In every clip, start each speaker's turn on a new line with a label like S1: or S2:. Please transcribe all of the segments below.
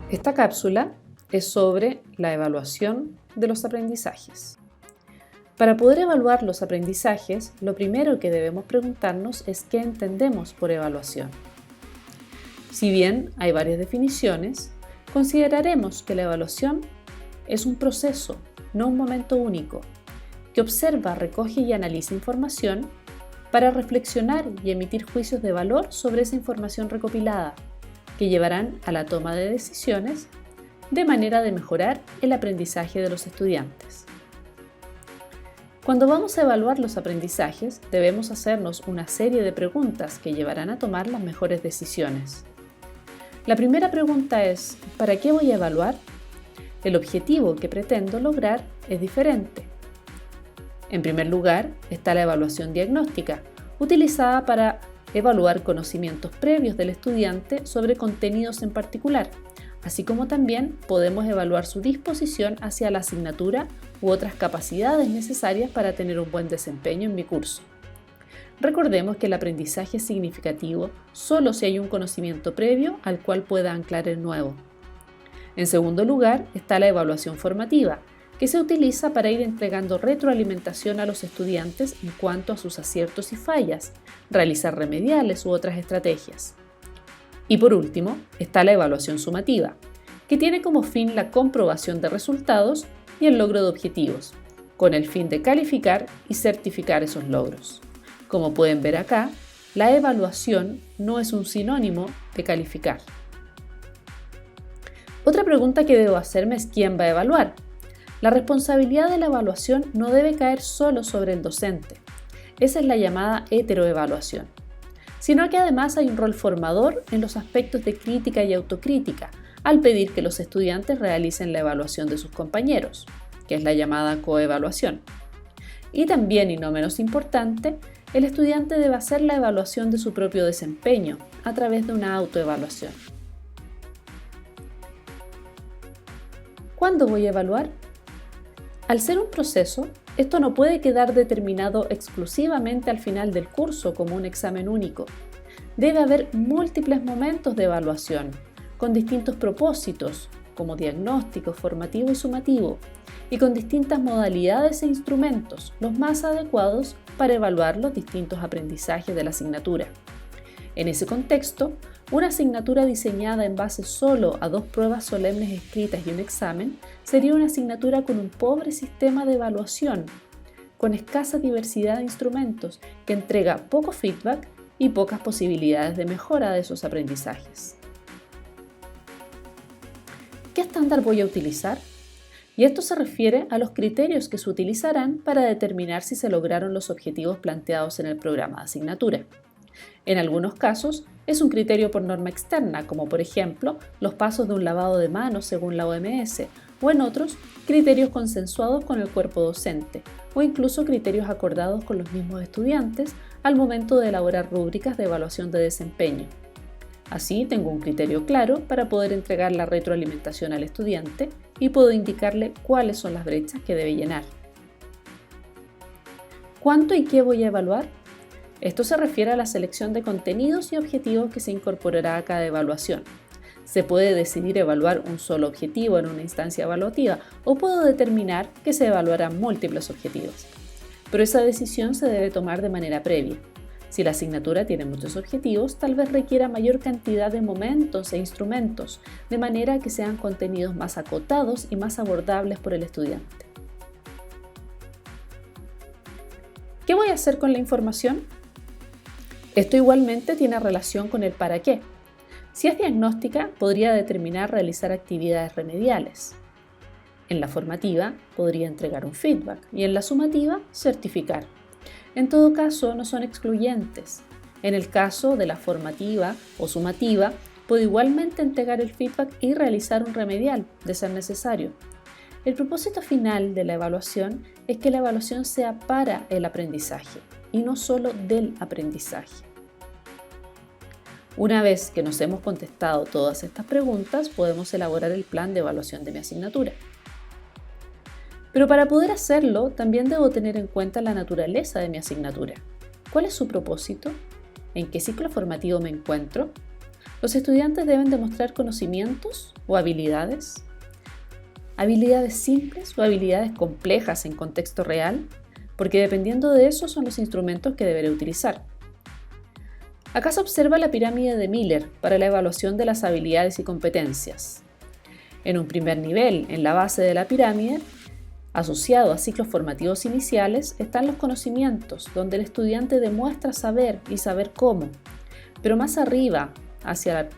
S1: Esta cápsula es sobre la evaluación de los aprendizajes. Para poder evaluar los aprendizajes, lo primero que debemos preguntarnos es qué entendemos por evaluación. Si bien hay varias definiciones, consideraremos que la evaluación es un proceso, no un momento único, que observa, recoge y analiza información para reflexionar y emitir juicios de valor sobre esa información recopilada, que llevarán a la toma de decisiones de manera de mejorar el aprendizaje de los estudiantes. Cuando vamos a evaluar los aprendizajes, debemos hacernos una serie de preguntas que llevarán a tomar las mejores decisiones. La primera pregunta es, ¿para qué voy a evaluar? El objetivo que pretendo lograr es diferente. En primer lugar, está la evaluación diagnóstica, utilizada para evaluar conocimientos previos del estudiante sobre contenidos en particular, así como también podemos evaluar su disposición hacia la asignatura u otras capacidades necesarias para tener un buen desempeño en mi curso. Recordemos que el aprendizaje es significativo solo si hay un conocimiento previo al cual pueda anclar el nuevo. En segundo lugar, está la evaluación formativa, que se utiliza para ir entregando retroalimentación a los estudiantes en cuanto a sus aciertos y fallas, realizar remediales u otras estrategias. Y por último, está la evaluación sumativa, que tiene como fin la comprobación de resultados y el logro de objetivos, con el fin de calificar y certificar esos logros. Como pueden ver acá, la evaluación no es un sinónimo de calificar. Otra pregunta que debo hacerme es ¿quién va a evaluar? La responsabilidad de la evaluación no debe caer solo sobre el docente. Esa es la llamada heteroevaluación, sino que además hay un rol formador en los aspectos de crítica y autocrítica, al pedir que los estudiantes realicen la evaluación de sus compañeros, que es la llamada coevaluación. Y también, y no menos importante, el estudiante debe hacer la evaluación de su propio desempeño a través de una autoevaluación. ¿Cuándo voy a evaluar? Al ser un proceso, esto no puede quedar determinado exclusivamente al final del curso como un examen único. Debe haber múltiples momentos de evaluación, con distintos propósitos, como diagnóstico, formativo y sumativo, y con distintas modalidades e instrumentos, los más adecuados para evaluar los distintos aprendizajes de la asignatura. En ese contexto, una asignatura diseñada en base solo a 2 pruebas solemnes escritas y un examen sería una asignatura con un pobre sistema de evaluación, con escasa diversidad de instrumentos que entrega poco feedback y pocas posibilidades de mejora de esos aprendizajes. ¿Qué estándar voy a utilizar? Y esto se refiere a los criterios que se utilizarán para determinar si se lograron los objetivos planteados en el programa de asignatura. En algunos casos, es un criterio por norma externa, como por ejemplo los pasos de un lavado de manos según la OMS, o en otros, criterios consensuados con el cuerpo docente, o incluso criterios acordados con los mismos estudiantes al momento de elaborar rúbricas de evaluación de desempeño. Así tengo un criterio claro para poder entregar la retroalimentación al estudiante y puedo indicarle cuáles son las brechas que debe llenar. ¿Cuánto y qué voy a evaluar? Esto se refiere a la selección de contenidos y objetivos que se incorporará a cada evaluación. Se puede decidir evaluar un solo objetivo en una instancia evaluativa o puedo determinar que se evaluarán múltiples objetivos. Pero esa decisión se debe tomar de manera previa. Si la asignatura tiene muchos objetivos, tal vez requiera mayor cantidad de momentos e instrumentos, de manera que sean contenidos más acotados y más abordables por el estudiante. ¿Qué voy a hacer con la información? Esto igualmente tiene relación con el para qué. Si es diagnóstica, podría determinar realizar actividades remediales. En la formativa, podría entregar un feedback y en la sumativa, certificar. En todo caso, no son excluyentes. En el caso de la formativa o sumativa, puedo igualmente entregar el feedback y realizar un remedial, de ser necesario. El propósito final de la evaluación es que la evaluación sea para el aprendizaje y no solo del aprendizaje. Una vez que nos hemos contestado todas estas preguntas, podemos elaborar el plan de evaluación de mi asignatura. Pero para poder hacerlo, también debo tener en cuenta la naturaleza de mi asignatura. ¿Cuál es su propósito? ¿En qué ciclo formativo me encuentro? Los estudiantes deben demostrar conocimientos o habilidades simples o habilidades complejas en contexto real, porque dependiendo de eso son los instrumentos que deberé utilizar. Acá se observa la pirámide de Miller para la evaluación de las habilidades y competencias. En un primer nivel, en la base de la pirámide, asociado a ciclos formativos iniciales, están los conocimientos, donde el estudiante demuestra saber y saber cómo. Pero más arriba, hacia la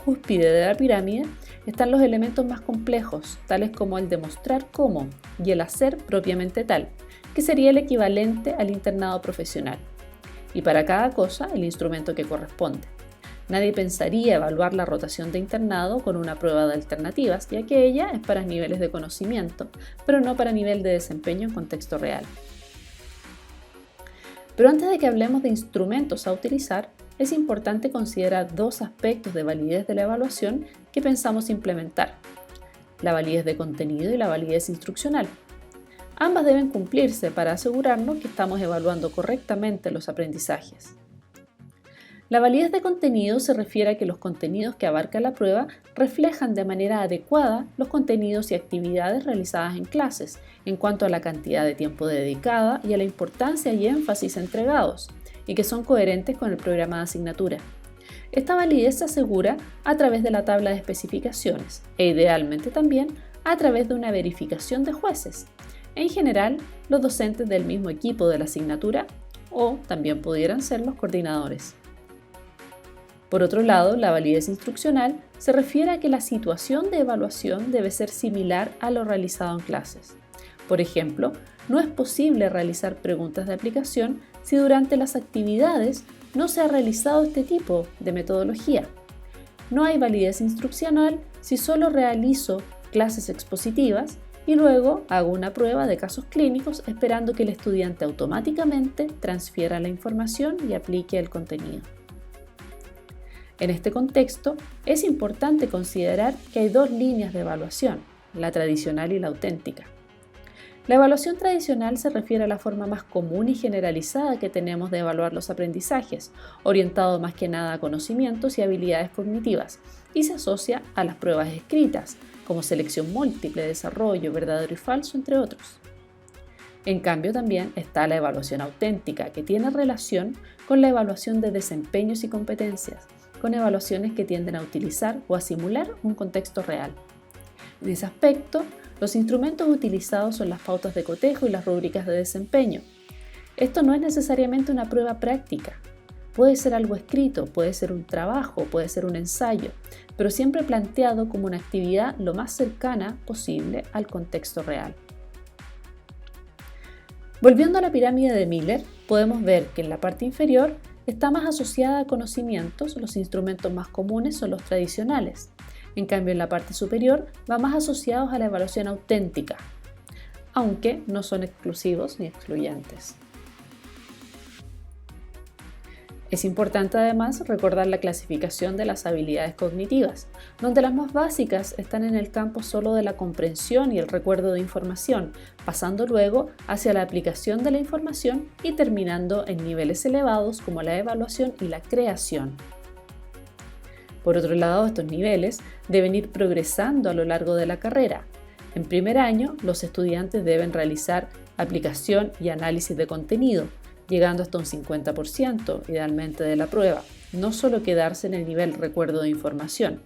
S1: cúspide de la pirámide, están los elementos más complejos, tales como el demostrar cómo y el hacer propiamente tal, que sería el equivalente al internado profesional. Y para cada cosa, el instrumento que corresponde. Nadie pensaría evaluar la rotación de internado con una prueba de alternativas, ya que ella es para niveles de conocimiento, pero no para nivel de desempeño en contexto real. Pero antes de que hablemos de instrumentos a utilizar, es importante considerar dos aspectos de validez de la evaluación que pensamos implementar: la validez de contenido y la validez instruccional. Ambas deben cumplirse para asegurarnos que estamos evaluando correctamente los aprendizajes. La validez de contenido se refiere a que los contenidos que abarca la prueba reflejan de manera adecuada los contenidos y actividades realizadas en clases en cuanto a la cantidad de tiempo dedicada y a la importancia y énfasis entregados, y que son coherentes con el programa de asignatura. Esta validez se asegura a través de la tabla de especificaciones e idealmente también a través de una verificación de jueces, en general los docentes del mismo equipo de la asignatura o también pudieran ser los coordinadores. Por otro lado, la validez instruccional se refiere a que la situación de evaluación debe ser similar a lo realizado en clases. Por ejemplo, no es posible realizar preguntas de aplicación si durante las actividades no se ha realizado este tipo de metodología. No hay validez instruccional si solo realizo clases expositivas y luego hago una prueba de casos clínicos esperando que el estudiante automáticamente transfiera la información y aplique el contenido. En este contexto, es importante considerar que hay dos líneas de evaluación, la tradicional y la auténtica. La evaluación tradicional se refiere a la forma más común y generalizada que tenemos de evaluar los aprendizajes, orientado más que nada a conocimientos y habilidades cognitivas, y se asocia a las pruebas escritas, como selección múltiple, desarrollo, verdadero y falso, entre otros. En cambio, también está la evaluación auténtica, que tiene relación con la evaluación de desempeños y competencias, con evaluaciones que tienden a utilizar o a simular un contexto real. En ese aspecto, los instrumentos utilizados son las pautas de cotejo y las rúbricas de desempeño. Esto no es necesariamente una prueba práctica. Puede ser algo escrito, puede ser un trabajo, puede ser un ensayo, pero siempre planteado como una actividad lo más cercana posible al contexto real. Volviendo a la pirámide de Miller, podemos ver que en la parte inferior está más asociada a conocimientos, los instrumentos más comunes son los tradicionales. En cambio, en la parte superior va más asociados a la evaluación auténtica, aunque no son exclusivos ni excluyentes. Es importante además recordar la clasificación de las habilidades cognitivas, donde las más básicas están en el campo solo de la comprensión y el recuerdo de información, pasando luego hacia la aplicación de la información y terminando en niveles elevados como la evaluación y la creación. Por otro lado, estos niveles deben ir progresando a lo largo de la carrera. En primer año, los estudiantes deben realizar aplicación y análisis de contenido, llegando hasta un 50% idealmente de la prueba, no solo quedarse en el nivel recuerdo de información,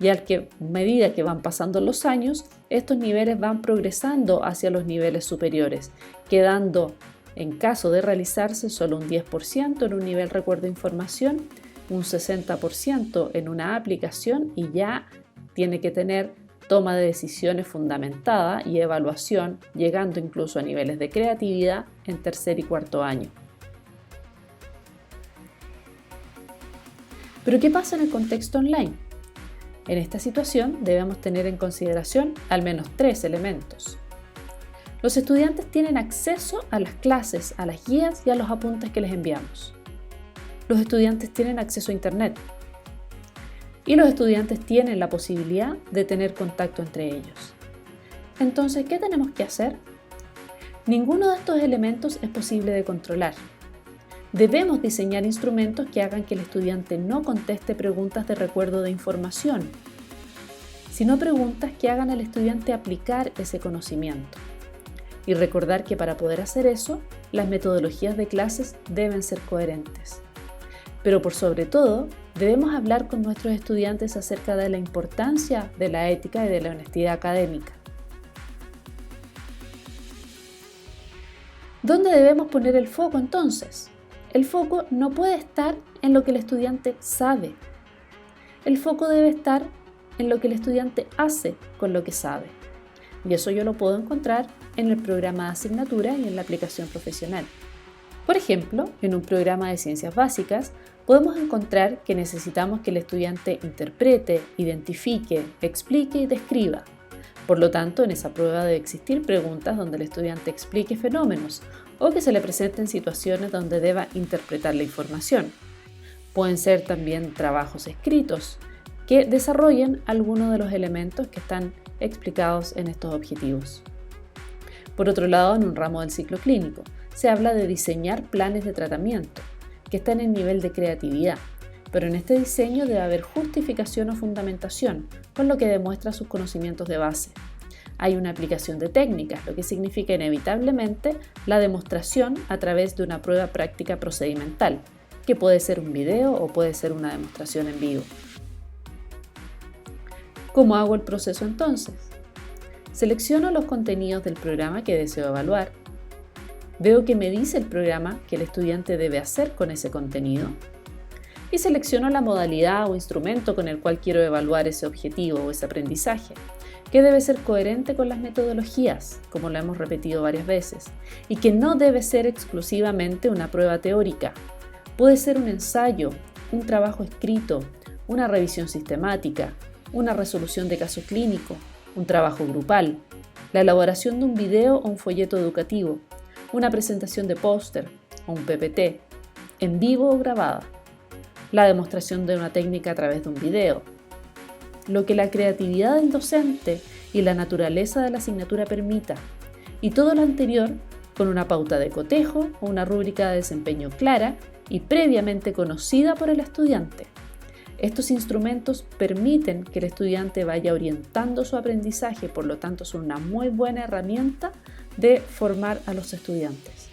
S1: y a medida que van pasando los años, estos niveles van progresando hacia los niveles superiores, quedando, en caso de realizarse, solo un 10% en un nivel recuerdo de información, un 60% en una aplicación y ya tiene que tener toma de decisiones fundamentada y evaluación, llegando incluso a niveles de creatividad en tercer y cuarto año. ¿Pero qué pasa en el contexto online? En esta situación debemos tener en consideración al menos 3 elementos. Los estudiantes tienen acceso a las clases, a las guías y a los apuntes que les enviamos. Los estudiantes tienen acceso a Internet. Y los estudiantes tienen la posibilidad de tener contacto entre ellos. Entonces, ¿qué tenemos que hacer? Ninguno de estos elementos es posible de controlar. Debemos diseñar instrumentos que hagan que el estudiante no conteste preguntas de recuerdo de información, sino preguntas que hagan al estudiante aplicar ese conocimiento. Y recordar que para poder hacer eso, las metodologías de clases deben ser coherentes. Pero por sobre todo, debemos hablar con nuestros estudiantes acerca de la importancia de la ética y de la honestidad académica. ¿Dónde debemos poner el foco entonces? El foco no puede estar en lo que el estudiante sabe. El foco debe estar en lo que el estudiante hace con lo que sabe. Y eso yo lo puedo encontrar en el programa de asignatura y en la aplicación profesional. Por ejemplo, en un programa de ciencias básicas, podemos encontrar que necesitamos que el estudiante interprete, identifique, explique y describa. Por lo tanto, en esa prueba debe existir preguntas donde el estudiante explique fenómenos o que se le presenten situaciones donde deba interpretar la información. Pueden ser también trabajos escritos que desarrollen algunos de los elementos que están explicados en estos objetivos. Por otro lado, en un ramo del ciclo clínico, se habla de diseñar planes de tratamiento, que están en nivel de creatividad, pero en este diseño debe haber justificación o fundamentación, con lo que demuestra sus conocimientos de base. Hay una aplicación de técnicas, lo que significa inevitablemente la demostración a través de una prueba práctica procedimental, que puede ser un video o puede ser una demostración en vivo. ¿Cómo hago el proceso entonces? Selecciono los contenidos del programa que deseo evaluar. Veo qué me dice el programa que el estudiante debe hacer con ese contenido y selecciono la modalidad o instrumento con el cual quiero evaluar ese objetivo o ese aprendizaje, que debe ser coherente con las metodologías, como lo hemos repetido varias veces, y que no debe ser exclusivamente una prueba teórica. Puede ser un ensayo, un trabajo escrito, una revisión sistemática, una resolución de caso clínico, un trabajo grupal, la elaboración de un video o un folleto educativo, una presentación de póster o un PPT, en vivo o grabada, la demostración de una técnica a través de un video. Lo que la creatividad del docente y la naturaleza de la asignatura permita, y todo lo anterior con una pauta de cotejo o una rúbrica de desempeño clara y previamente conocida por el estudiante. Estos instrumentos permiten que el estudiante vaya orientando su aprendizaje, por lo tanto son una muy buena herramienta de formar a los estudiantes.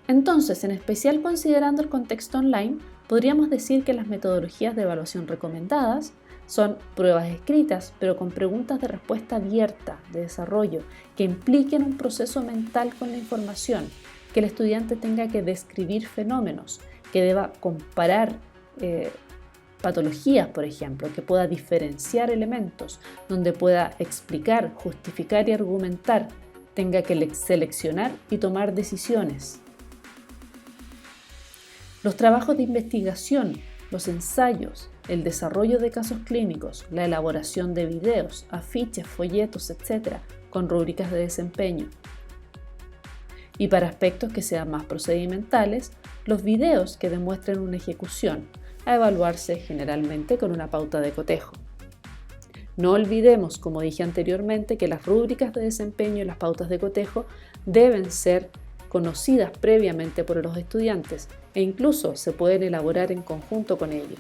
S1: Entonces, en especial considerando el contexto online, podríamos decir que las metodologías de evaluación recomendadas son pruebas escritas, pero con preguntas de respuesta abierta, de desarrollo, que impliquen un proceso mental con la información, que el estudiante tenga que describir fenómenos, que deba comparar patologías, por ejemplo, que pueda diferenciar elementos, donde pueda explicar, justificar y argumentar, tenga que seleccionar y tomar decisiones. Los trabajos de investigación, los ensayos, el desarrollo de casos clínicos, la elaboración de videos, afiches, folletos, etc., con rúbricas de desempeño. Y para aspectos que sean más procedimentales, los videos que demuestren una ejecución, a evaluarse generalmente con una pauta de cotejo. No olvidemos, como dije anteriormente, que las rúbricas de desempeño y las pautas de cotejo deben ser conocidas previamente por los estudiantes e incluso se pueden elaborar en conjunto con ellos.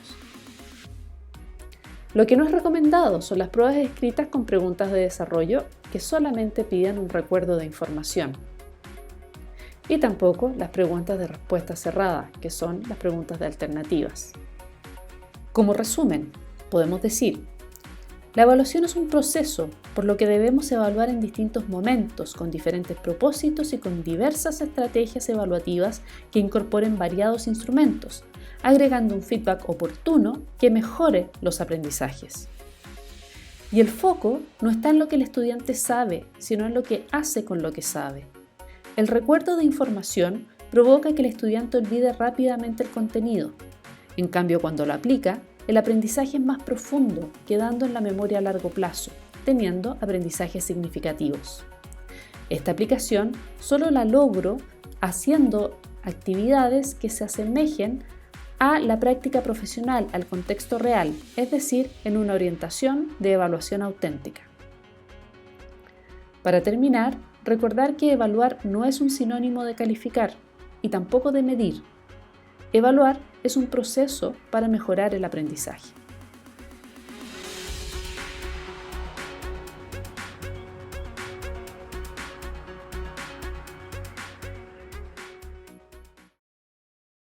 S1: Lo que no es recomendado son las pruebas escritas con preguntas de desarrollo que solamente pidan un recuerdo de información. Y tampoco las preguntas de respuesta cerrada, que son las preguntas de alternativas. Como resumen, podemos decir, la evaluación es un proceso, por lo que debemos evaluar en distintos momentos, con diferentes propósitos y con diversas estrategias evaluativas que incorporen variados instrumentos, agregando un feedback oportuno que mejore los aprendizajes. Y el foco no está en lo que el estudiante sabe, sino en lo que hace con lo que sabe. El recuerdo de información provoca que el estudiante olvide rápidamente el contenido. En cambio, cuando lo aplica, el aprendizaje es más profundo, quedando en la memoria a largo plazo, teniendo aprendizajes significativos. Esta aplicación solo la logro haciendo actividades que se asemejen a la práctica profesional, al contexto real, es decir, en una orientación de evaluación auténtica. Para terminar, recordar que evaluar no es un sinónimo de calificar y tampoco de medir. Evaluar es un proceso para mejorar el aprendizaje.